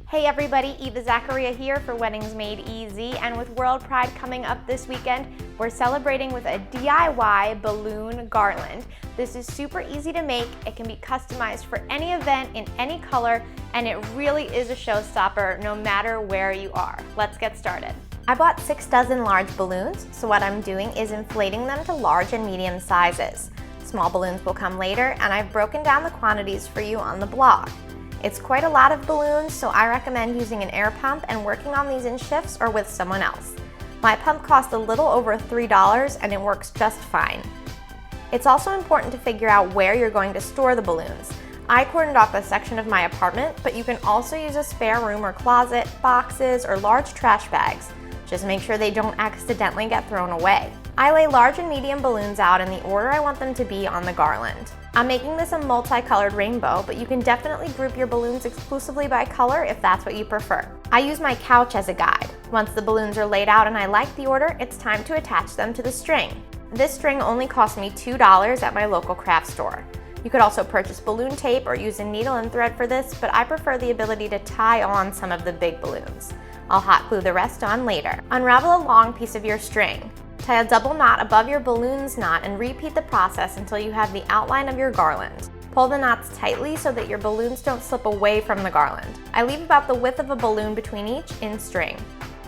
Hey everybody, Eva Zachariah here for Weddings Made Easy, and with World Pride coming up this weekend, we're celebrating with a DIY balloon garland. This is super easy to make, it can be customized for any event in any color, and it really is a showstopper no matter where you are. Let's get started. I bought 6 dozen large balloons, so what I'm doing is inflating them to large and medium sizes. Small balloons will come later, and I've broken down the quantities for you on the blog. It's quite a lot of balloons, so I recommend using an air pump and working on these in shifts or with someone else. My pump cost a little over $3 and it works just fine. It's also important to figure out where you're going to store the balloons. I cordoned off a section of my apartment, but you can also use a spare room or closet, boxes, or large trash bags. Just make sure they don't accidentally get thrown away. I lay large and medium balloons out in the order I want them to be on the garland. I'm making this a multicolored rainbow, but you can definitely group your balloons exclusively by color if that's what you prefer. I use my couch as a guide. Once the balloons are laid out and I like the order, it's time to attach them to the string. This string only cost me $2 at my local craft store. You could also purchase balloon tape or use a needle and thread for this, but I prefer the ability to tie on some of the big balloons. I'll hot glue the rest on later. Unravel a long piece of your string. Tie a double knot above your balloons knot and repeat the process until you have the outline of your garland. Pull the knots tightly so that your balloons don't slip away from the garland. I leave about the width of a balloon between each in string.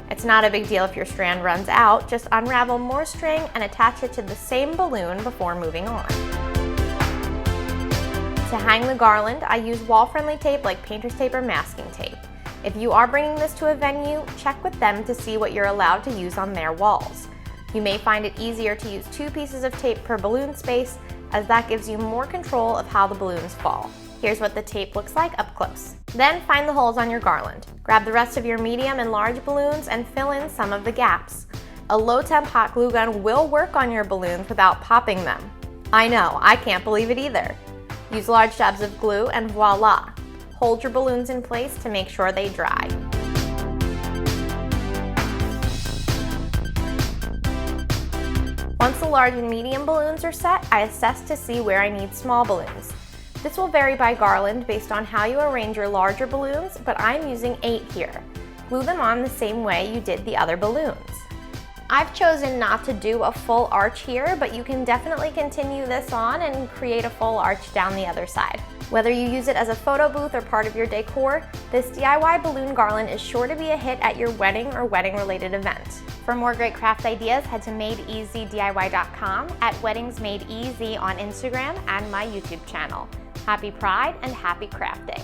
It's not a big deal if your strand runs out, just unravel more string and attach it to the same balloon before moving on. To hang the garland, I use wall-friendly tape like painter's tape or masking tape. If you are bringing this to a venue, check with them to see what you're allowed to use on their walls. You may find it easier to use 2 pieces of tape per balloon space, as that gives you more control of how the balloons fall. Here's what the tape looks like up close. Then find the holes on your garland. Grab the rest of your medium and large balloons and fill in some of the gaps. A low-temp hot glue gun will work on your balloons without popping them. I know, I can't believe it either. Use large dabs of glue and voila! Hold your balloons in place to make sure they dry. Once the large and medium balloons are set, I assess to see where I need small balloons. This will vary by garland based on how you arrange your larger balloons, but I'm using 8 here. Glue them on the same way you did the other balloons. I've chosen not to do a full arch here, but you can definitely continue this on and create a full arch down the other side. Whether you use it as a photo booth or part of your decor, this DIY balloon garland is sure to be a hit at your wedding or wedding-related event. For more great craft ideas, head to MadeEasyDIY.com, at Weddings Made Easy on Instagram, and my YouTube channel. Happy Pride and happy crafting!